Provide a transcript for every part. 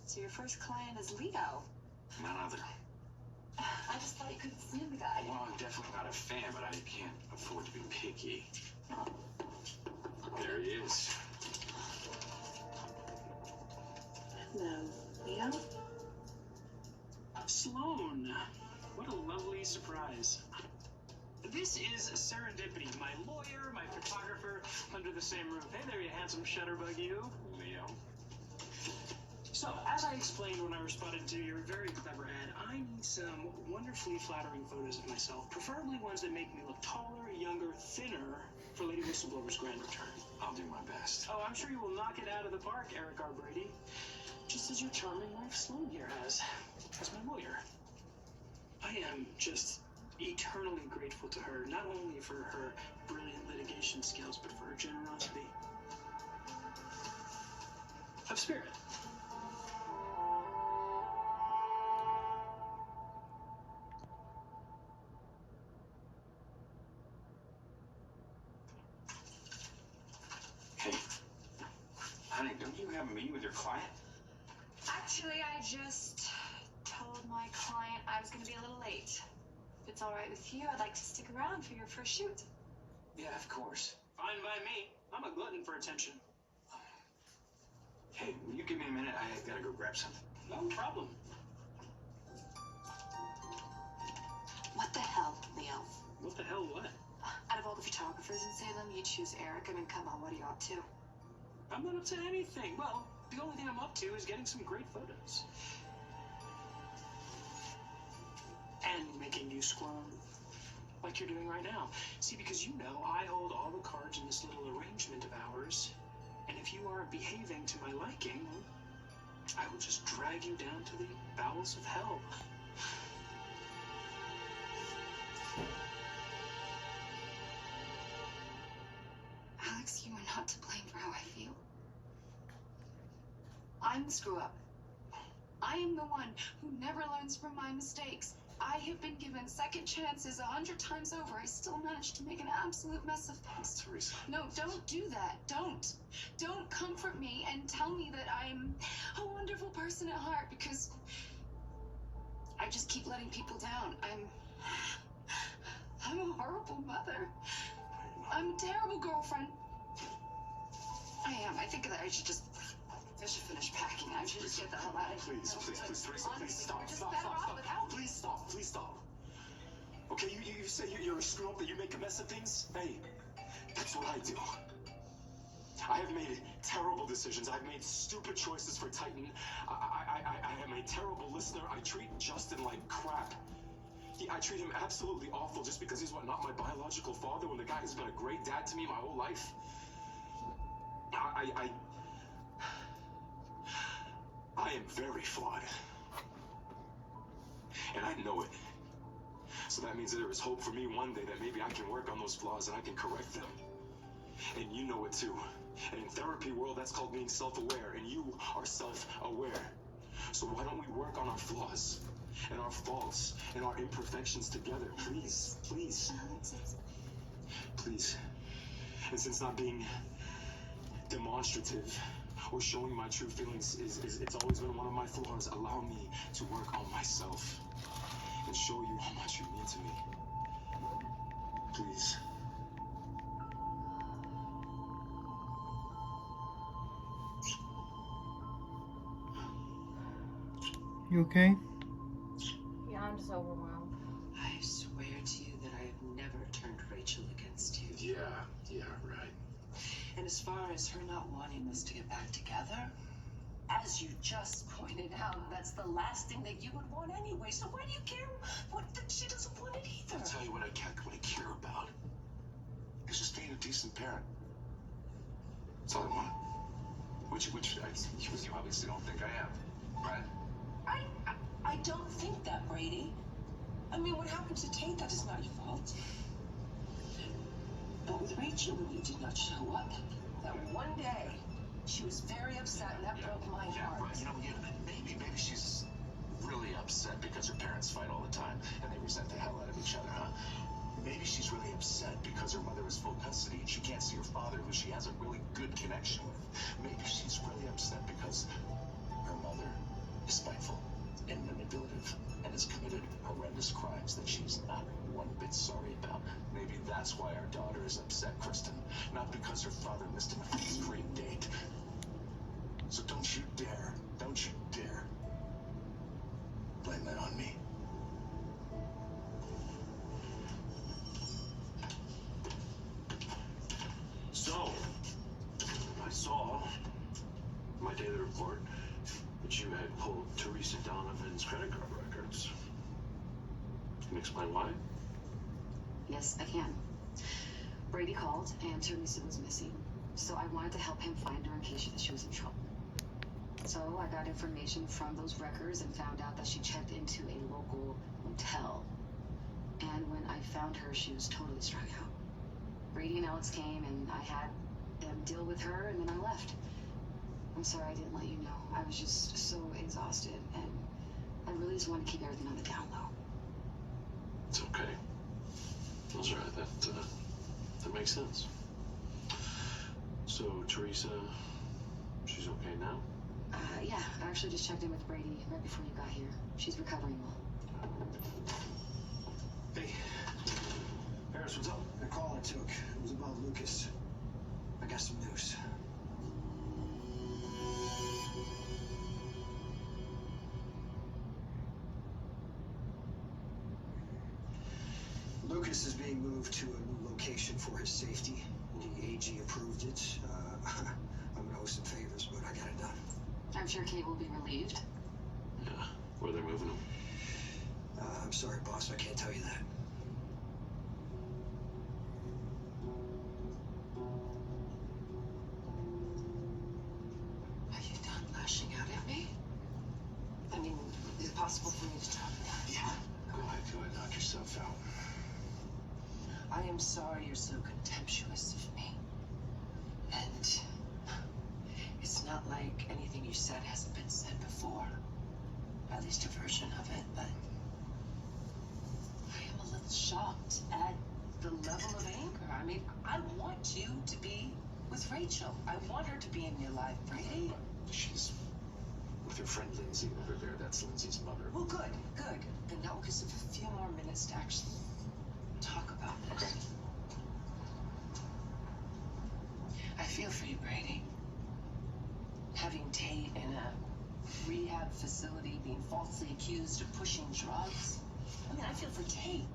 So your first client is Leo. None other. I just thought you couldn't stand the guy. Well, I'm definitely not a fan, but I can't afford to be picky. There he is. Hello, Leo? Sloan, what a lovely surprise. This is Serendipity, my lawyer, my photographer, under the same roof. Hey there, you handsome shutterbug, you. Leo. So, as I explained when I responded to your very clever ad, I need some wonderfully flattering photos of myself, preferably ones that make me look taller, younger, thinner, for Lady Whistleblower's grand return. I'll do my best. Oh, I'm sure you will knock it out of the park, Eric R. Brady. Just as your charming wife Sloan here has, as my lawyer. I am just eternally grateful to her, not only for her brilliant litigation skills, but for her generosity of spirit. Hey, honey, don't you have a meeting with your client? Actually, I just told my client I was going to be a little late. If it's all right with you, I'd like to stick around for your first shoot. Yeah, of course. Fine by me. I'm a glutton for attention. Hey, will you give me a minute? I gotta go grab something. No problem. What the hell, Leo? What the hell, what? Out of all the photographers in Salem, you choose Eric. I mean, come on, what are you up to? I'm not up to anything. Well, the only thing I'm up to is getting some great photos. And making you squirm like you're doing right now. See, because you know I hold all the cards in this little arrangement of ours. And if you aren't behaving to my liking, I will just drag you down to the bowels of hell. Alex, you are not to blame for how I feel. I'm the screw-up. I am the one who never learns from my mistakes. I have been given second chances 100 times over. I still managed to make an absolute mess of things. Teresa. No, don't do that. Don't. Don't comfort me and tell me that I'm a wonderful person at heart, because I just keep letting people down. I'm a horrible mother. I'm a terrible girlfriend. I am. I think that I should finish packing. I should just get the hell out of here. Please, Teresa, please stop, we're just stop, better stop, off stop. without me. Please stop. Okay, you say you're a screw up, that you make a mess of things? Hey, that's what I do. I have made terrible decisions. I've made stupid choices for Titan. I am a terrible listener. I treat Justin like crap. I treat him absolutely awful just because he's not my biological father, when the guy has been a great dad to me my whole life. I am very flawed. And I know it. So that means that there is hope for me one day, that maybe I can work on those flaws and I can correct them. And you know it too. And in therapy world, that's called being self-aware, and you are self-aware. So why don't we work on our flaws and our faults and our imperfections together? Please. Please. And since not being demonstrative or showing my true feelings it's always been one of my flaws, allow me to work on myself and show you how much you mean to me. Please. You okay? Yeah, I'm just overwhelmed. I swear to you that I have never turned Rachel against you. Yeah, right. And as far as her not wanting us to get back together, as you just pointed out, that's the last thing that you would want anyway. So why do you care what that she doesn't want it either? I'll tell you what I care about. It's just being a decent parent. That's all I want. Which you obviously don't think I am, right? I don't think that, Brady. I mean, what happened to Tate, that is not your fault. But with Rachel, when you did not show up, that one day, she was very upset, and that broke my heart. Right. Maybe she's really upset because her parents fight all the time, and they resent the hell out of each other, huh? Maybe she's really upset because her mother is full custody and she can't see her father, who she has a really good connection with. Maybe she's really upset because her mother spiteful, and manipulative, and has committed horrendous crimes that she's not one bit sorry about. Maybe that's why our daughter is upset, Kristen. Not because her father missed him at his dream date. So don't you dare blame that on me. So, I saw my daily report that you had pulled Teresa Donovan's credit card records. Can you explain why? Yes, I can. Brady called and Teresa was missing, so I wanted to help him find her in case she was in trouble. So I got information from those records and found out that she checked into a local motel. And when I found her, she was totally strung out. Brady and Alex came and I had them deal with her and then I left. I'm sorry I didn't let you know. I was just so exhausted and I really just wanted to keep everything on the down low. It's okay. That's all right. That makes sense. So, Teresa, she's okay now? Yeah, I actually just checked in with Brady right before you got here. She's recovering well. Hey, Harris, what's up? The call I took, it was about Lucas. I got some news. Lucas is being moved to a new location for his safety. The AG approved it. I'm gonna owe some favors, but I got it done. I'm sure Kate will be relieved. Yeah. Where they're moving him? I'm sorry, boss, I can't tell you that. Are you done lashing out at me? I mean, is it possible for me to talk now? Yeah. Go ahead, knock yourself out. I am sorry you're so contemptuous of me. And it's not like anything you said hasn't been said before. At least a version of it, but I am a little shocked at the level of anger. I mean, I want you to be with Rachel. I want her to be in your life, Brady. She's with her friend Lindsay over there. That's Lindsay's mother. Well, good. Then now we'll give a few more minutes to actually talk about this. I feel for you, Brady. Having Tate in a rehab facility being falsely accused of pushing drugs. I mean, I feel for Tate.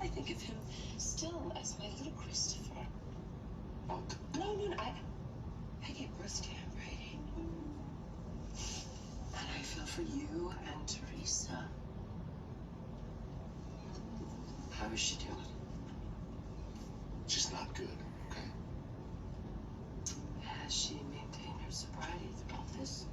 I think of him still as my little Christopher. No, I gave birth to him, Brady. And I feel for you and Teresa. How is she doing? She's not good, okay? Has she maintained her sobriety through all this?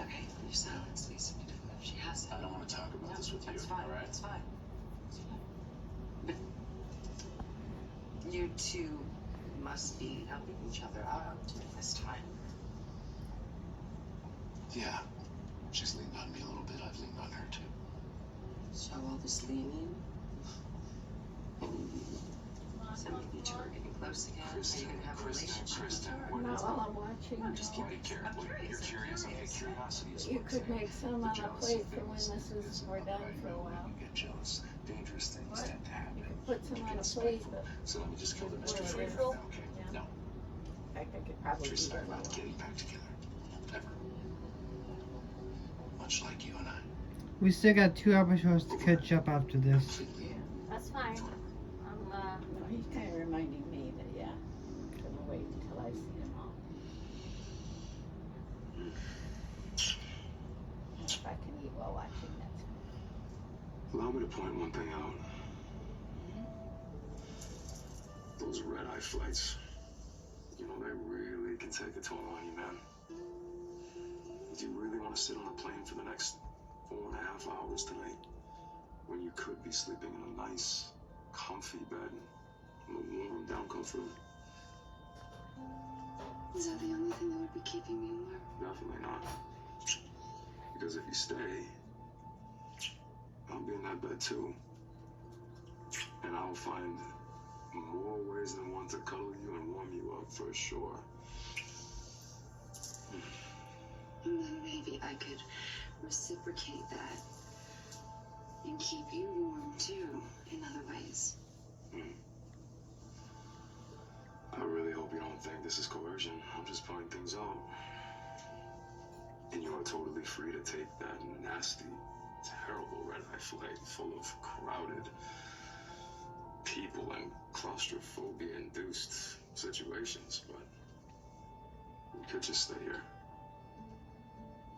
Okay, your silence leads me to believe she has. I don't want to talk about this with you, That's fine. all right? That's fine. But you two must be helping each other out during this time. Yeah. She's leaned on me a little bit. I've leaned on her, too. So all this leaning, so maybe you two are getting close again. Are you gonna have a relationship with her? what Not is while I'm watching. I'm just no. curious. I'm You're curious? Okay, curiosity is You one could thing. make some The on a jealousy plate for thing when is this is we're another. done I for a know while. when you get jealous, dangerous things What? tend to happen. You could put some You on get a plate, spiteful. but So let me just kill the mystery Well, for you. neutral? Okay. Yeah. No. in fact, I could probably Teresa eat and I it. are not getting back together. Ever. Much like you and I. We still got 2 episodes to catch up after this. Completely. That's fine. I'm No, he's kind of reminding me that, yeah, I'm gonna wait until I've seen them all. And if I can eat while watching, that's fine. Allow me to point one thing out. Those red-eye flights, you know, they really can take a toll on you, man. Do you really want to sit on a plane for the next 4.5 hours tonight when you could be sleeping in a nice, comfy bed in a warm, down comfortable? Is that the only thing that would be keeping me warm? Definitely not. Because if you stay, I'll be in that bed too. And I'll find more ways than one to cuddle you and warm you up for sure. And then maybe I could reciprocate that and keep you warm too in other ways. I really hope you don't think this is coercion. I'm just pointing things out. And you are totally free to take that nasty, terrible red-eye flight full of crowded people and claustrophobia-induced situations, but you could just stay here.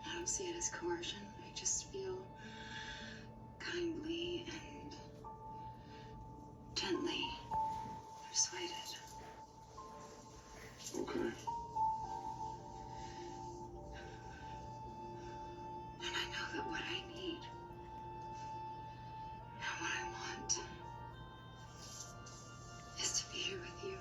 I don't see it as coercion. I just feel kindly and gently persuaded. Okay. And I know that what I need and what I want is to be here with you.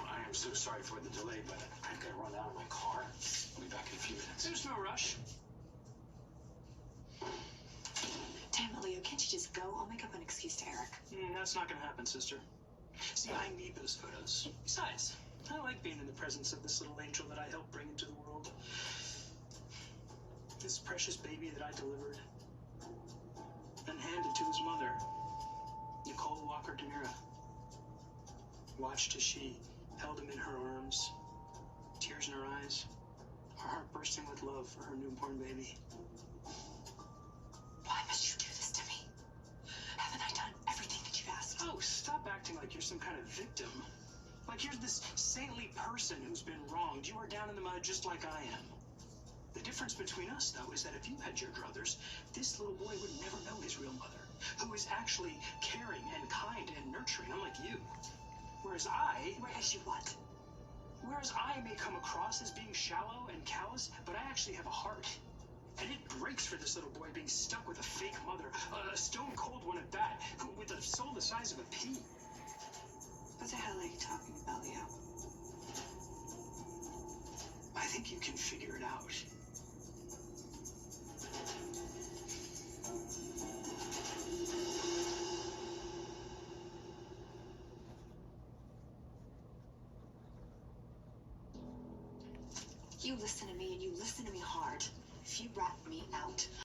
I am so sorry for the delay, but I've got to run out of my car. I'll be back in a few minutes. There's no rush. Damn it, Leo, can't you just go? I'll make up an excuse to Eric. That's not going to happen, sister. See, I need those photos. Besides, I like being in the presence of this little angel that I helped bring into the world. This precious baby that I delivered and handed to his mother, Nicole Walker Demira. Watched as she held him in her arms, tears in her eyes, her heart bursting with love for her newborn baby. Why must you do this to me? Haven't I done everything that you've asked? Oh, stop acting like you're some kind of victim. Like you're this saintly person who's been wronged. You are down in the mud just like I am. The difference between us, though, is that if you had your druthers, this little boy would never know his real mother, who is actually caring and kind and nurturing, unlike you. Whereas I may come across as being shallow and callous, but I actually have a heart. And it breaks for this little boy being stuck with a fake mother, a stone-cold one at that, who, with a soul the size of a pea. What the hell are you talking about, Leo? I think you can figure it out. You listen to me, and you listen to me hard. If you rat me out,